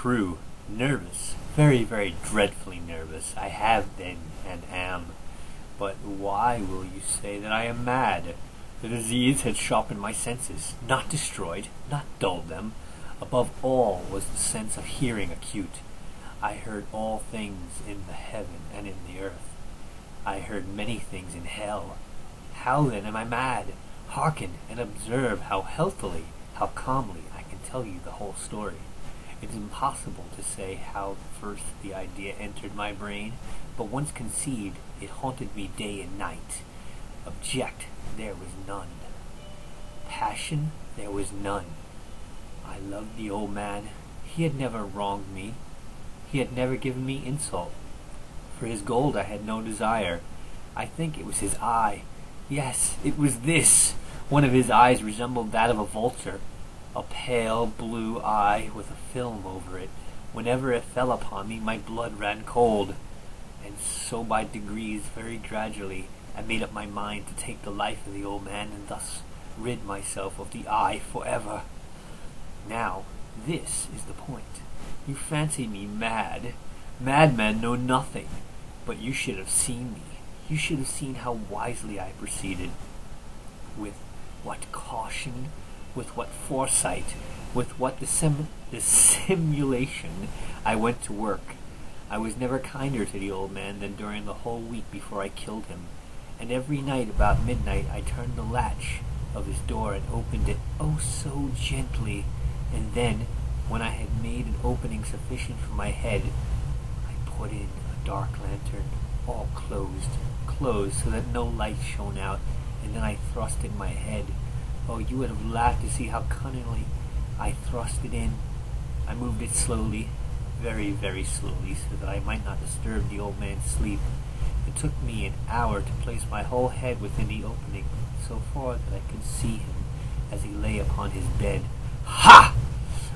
true. Nervous. Very, very dreadfully nervous. I have been and am. But why will you say that I am mad? The disease had sharpened my senses, not destroyed, not dulled them. Above all was the sense of hearing acute. I heard all things in the heaven and in the earth. I heard many things in hell. How then am I mad? Hearken and observe how healthily, how calmly I can tell you the whole story. It is impossible to say how first the idea entered my brain, but once conceived, it haunted me day and night. Object, there was none. Passion, there was none. I loved the old man. He had never wronged me. He had never given me insult. For his gold I had no desire. I think it was his eye. Yes, it was this. One of his eyes resembled that of a vulture. A pale blue eye with a film over it. Whenever it fell upon me, my blood ran cold. And so by degrees, very gradually, I made up my mind to take the life of the old man and thus rid myself of the eye forever. Now, this is the point. You fancy me mad. Madmen know nothing. But you should have seen me. You should have seen how wisely I proceeded. With what caution, with what foresight, with what dissimulation I went to work. I was never kinder to the old man than during the whole week before I killed him. And every night about midnight I turned the latch of his door and opened it, oh so gently. And then, when I had made an opening sufficient for my head, I put in a dark lantern, all closed, so that no light shone out, and then I thrust in my head. Oh, you would have laughed to see how cunningly I thrust it in. I moved it slowly, very, very slowly, so that I might not disturb the old man's sleep. It took me an hour to place my whole head within the opening, so far that I could see him as he lay upon his bed. Ha!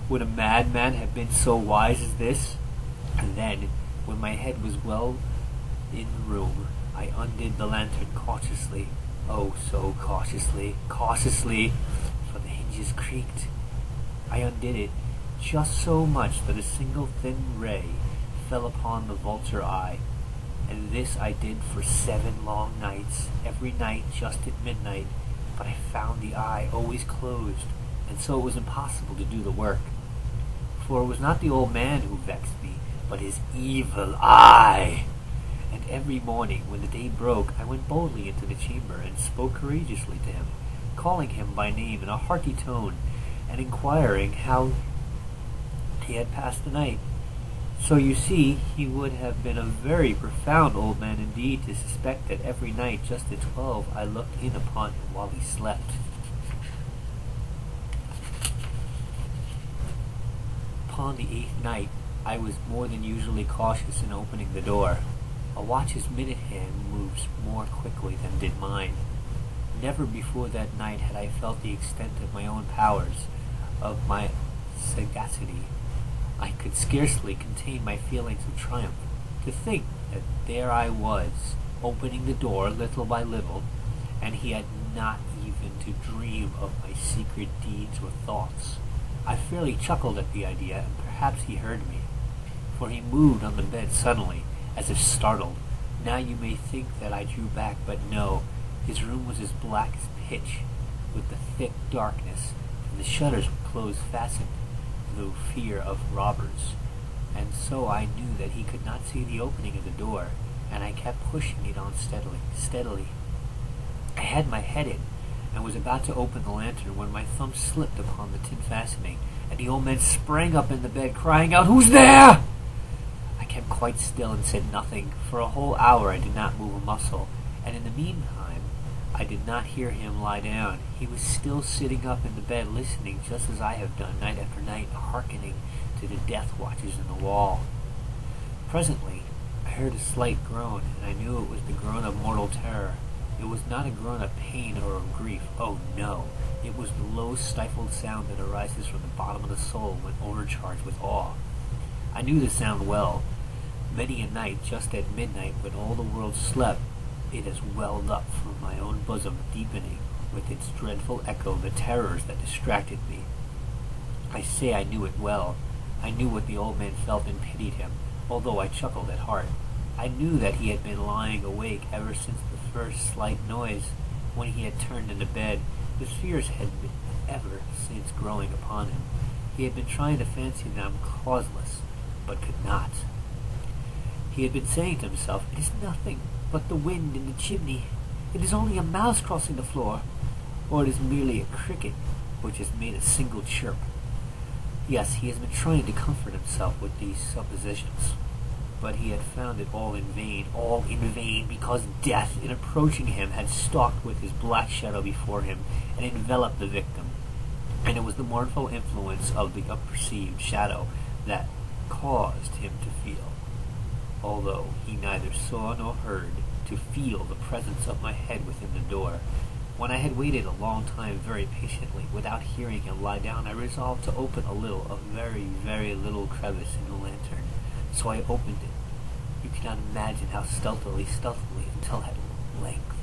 Would a madman have been so wise as this? And then, when my head was well in the room, I undid the lantern cautiously. Oh, so cautiously, for the hinges creaked. I undid it just so much that a single thin ray fell upon the vulture eye. And this I did for 7 long nights, every night just at midnight. But I found the eye always closed, and so it was impossible to do the work. For it was not the old man who vexed me, but his evil eye. And every morning, when the day broke, I went boldly into the chamber and spoke courageously to him, calling him by name in a hearty tone, and inquiring how he had passed the night. So you see, he would have been a very profound old man indeed to suspect that every night, just at 12, I looked in upon him while he slept. Upon the 8th night, I was more than usually cautious in opening the door. A watch's minute hand moves more quickly than did mine. Never before that night had I felt the extent of my own powers, of my sagacity. I could scarcely contain my feelings of triumph. To think that there I was, opening the door little by little, and he had not even to dream of my secret deeds or thoughts. I fairly chuckled at the idea, and perhaps he heard me, for he moved on the bed suddenly, as if startled. Now you may think that I drew back, but no. His room was as black as pitch, with the thick darkness, and the shutters were closed fastened, through fear of robbers. And so I knew that he could not see the opening of the door, and I kept pushing it on steadily. I had my head in, and was about to open the lantern when my thumb slipped upon the tin fastening, and the old man sprang up in the bed, crying out, "Who's there?" I kept quite still and said nothing. For a whole hour I did not move a muscle, and in the meantime I did not hear him lie down. He was still sitting up in the bed, listening, just as I have done night after night, hearkening to the death watches in the wall. Presently I heard a slight groan, and I knew it was the groan of mortal terror. It was not a groan of pain or of grief. Oh no! It was the low, stifled sound that arises from the bottom of the soul when overcharged with awe. I knew the sound well. Many a night, just at midnight, when all the world slept, it has welled up from my own bosom, deepening with its dreadful echo the terrors that distracted me. I say I knew it well. I knew what the old man felt and pitied him, although I chuckled at heart. I knew that he had been lying awake ever since the first slight noise, when he had turned into bed. His fears had been ever since growing upon him. He had been trying to fancy them causeless, but could not. He had been saying to himself, "It is nothing but the wind in the chimney. It is only a mouse crossing the floor, or it is merely a cricket which has made a single chirp." Yes, he has been trying to comfort himself with these suppositions, but he had found it all in vain, because death, in approaching him, had stalked with his black shadow before him and enveloped the victim, and it was the mournful influence of the unperceived shadow that caused him to feel, although he neither saw nor heard, to feel the presence of my head within the door. When I had waited a long time very patiently, without hearing him lie down, I resolved to open a very, very little crevice in the lantern. So I opened it. You cannot imagine how stealthily, until at length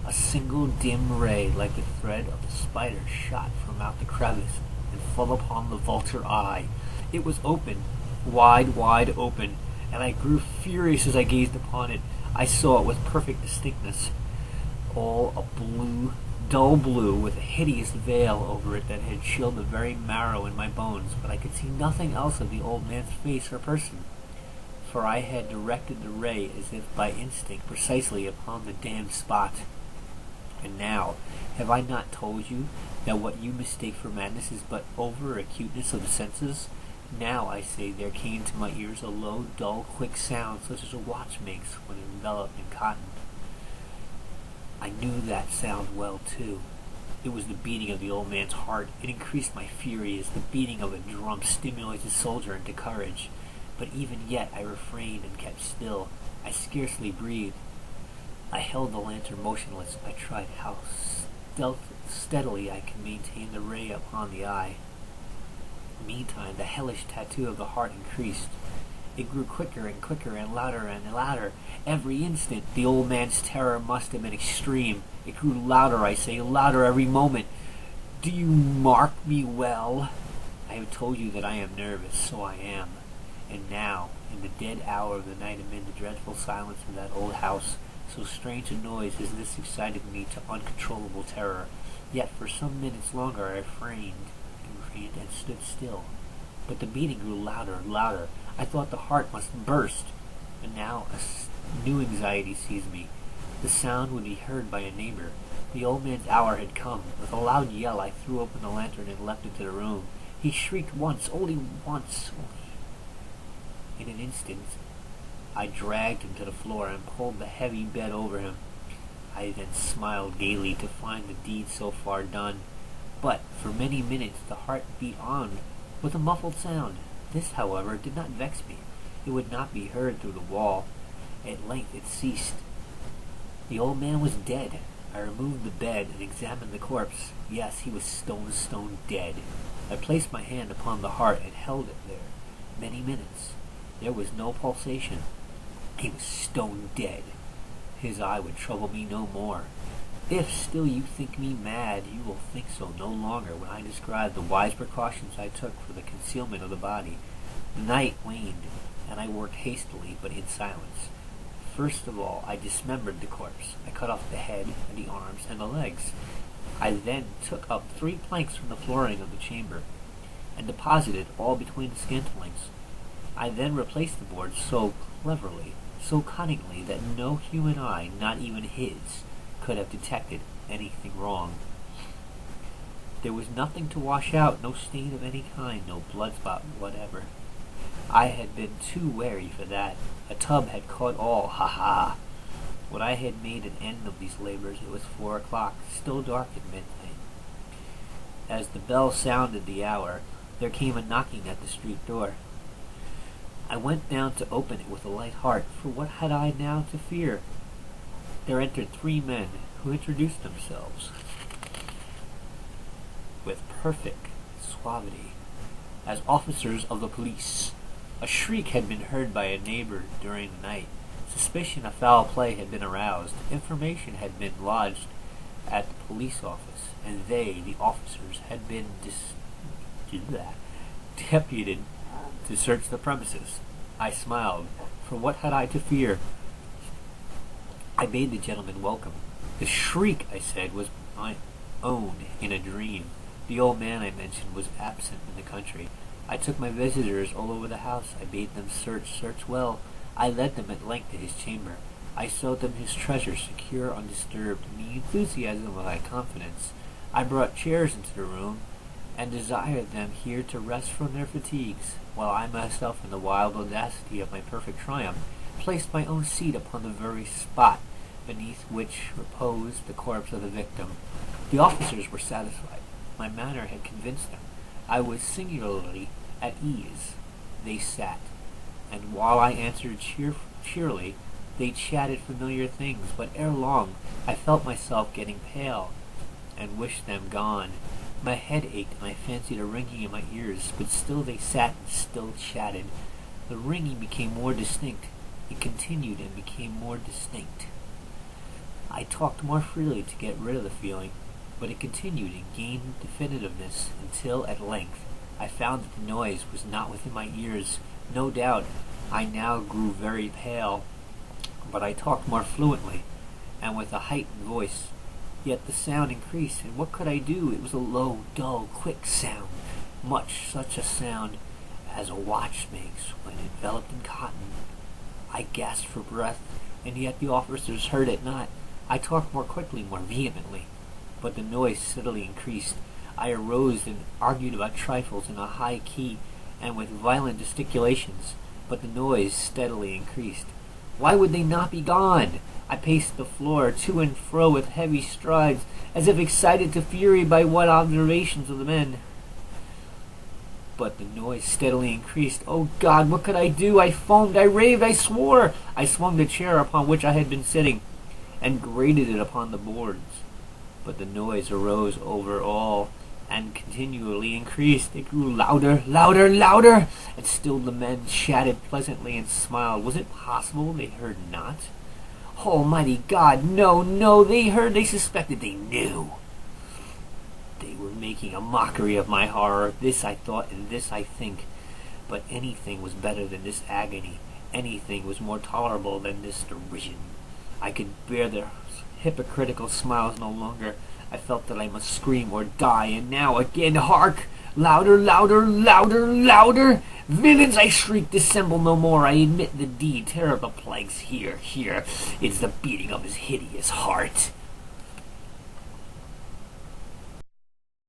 a single dim ray, like the thread of the spider, shot from out the crevice and fell upon the vulture eye. It was open, wide open, and I grew furious as I gazed upon it. I saw it with perfect distinctness, all a dull blue, with a hideous veil over it that had chilled the very marrow in my bones, but I could see nothing else of the old man's face or person, for I had directed the ray as if by instinct precisely upon the damned spot. And now, have I not told you that what you mistake for madness is but over-acuteness of the senses? Now, I say, there came to my ears a low, dull, quick sound, such as a watch makes when enveloped in cotton. I knew that sound well, too. It was the beating of the old man's heart. It increased my fury as the beating of a drum stimulates a soldier into courage. But even yet I refrained and kept still. I scarcely breathed. I held the lantern motionless. I tried how steadily I could maintain the ray upon the eye. Meantime, the hellish tattoo of the heart increased. It grew quicker and louder. Every instant, the old man's terror must have been extreme. It grew louder, I say, louder every moment. Do you mark me well? I have told you that I am nervous, so I am. And now, in the dead hour of the night, amid the dreadful silence of that old house, so strange a noise as this excited me to uncontrollable terror. Yet for some minutes longer I refrained and stood still. But the beating grew louder. I thought the heart must burst. And now a new anxiety seized me. The sound would be heard by a neighbor. The old man's hour had come. With a loud yell I threw open the lantern and leapt into the room. He shrieked once, only once. In an instant I dragged him to the floor and pulled the heavy bed over him. I then smiled gaily to find the deed so far done. But for many minutes the heart beat on with a muffled sound. This, however, did not vex me. It would not be heard through the wall. At length it ceased. The old man was dead. I removed the bed and examined the corpse. Yes, he was stone dead. I placed my hand upon the heart and held it there many minutes. There was no pulsation. He was stone dead. His eye would trouble me no more. If still you think me mad, you will think so no longer when I describe the wise precautions I took for the concealment of the body. The night waned, and I worked hastily, but in silence. First of all, I dismembered the corpse. I cut off the head, and the arms, and the legs. I then took up 3 planks from the flooring of the chamber, and deposited all between the scantlings. I then replaced the boards so cleverly, so cunningly, that no human eye, not even his, could have detected anything wrong. There was nothing to wash out, no stain of any kind, no blood spot whatever. I had been too wary for that. A tub had caught all, ha! When I had made an end of these labors, it was 4 o'clock, still dark at midnight. As the bell sounded the hour, there came a knocking at the street door. I went down to open it with a light heart, for what had I now to fear? There entered 3 men, who introduced themselves with perfect suavity as officers of the police. A shriek had been heard by a neighbor during the night. Suspicion of foul play had been aroused. Information had been lodged at the police office, and they, the officers, had been deputed to search the premises. I smiled, for what had I to fear? I bade the gentleman welcome. The shriek, I said, was my own in a dream. The old man I mentioned was absent in the country. I took my visitors all over the house. I bade them search well. I led them at length to his chamber. I showed them his treasure, secure, undisturbed, in the enthusiasm of my confidence. I brought chairs into the room, and desired them here to rest from their fatigues, while I myself, in the wild audacity of my perfect triumph, placed my own seat upon the very spot beneath which reposed the corpse of the victim. The officers were satisfied. My manner had convinced them. I was singularly at ease. They sat, and while I answered cheerily, they chatted familiar things, but ere long I felt myself getting pale, and wished them gone. My head ached, and I fancied a ringing in my ears, but still they sat and still chatted. The ringing became more distinct. It continued and became more distinct. I talked more freely to get rid of the feeling, but it continued and gained definitiveness until, at length, I found that the noise was not within my ears. No doubt I now grew very pale, but I talked more fluently, and with a heightened voice. Yet the sound increased, and what could I do? It was a low, dull, quick sound, much such a sound as a watch makes when enveloped in cotton. I gasped for breath, and yet the officers heard it not. I talked more quickly, more vehemently, but the noise steadily increased. I arose and argued about trifles in a high key and with violent gesticulations, but the noise steadily increased. Why would they not be gone? I paced the floor to and fro with heavy strides, as if excited to fury by what observations of the men. But the noise steadily increased. Oh God, what could I do? I foamed, I raved, I swore. I swung the chair upon which I had been sitting, and grated it upon the boards. But the noise arose over all, and continually increased. It grew louder, louder, and still the men chatted pleasantly and smiled. Was it possible they heard not? Almighty God, no, they heard, they suspected, they knew. They were making a mockery of my horror. This I thought, and this I think. But anything was better than this agony. Anything was more tolerable than this derision. I could bear their hypocritical smiles no longer. I felt that I must scream or die, and now again, hark! Louder! Villains, I shrieked, dissemble no more. I admit the deed. Tear up the plagues here. It's the beating of his hideous heart.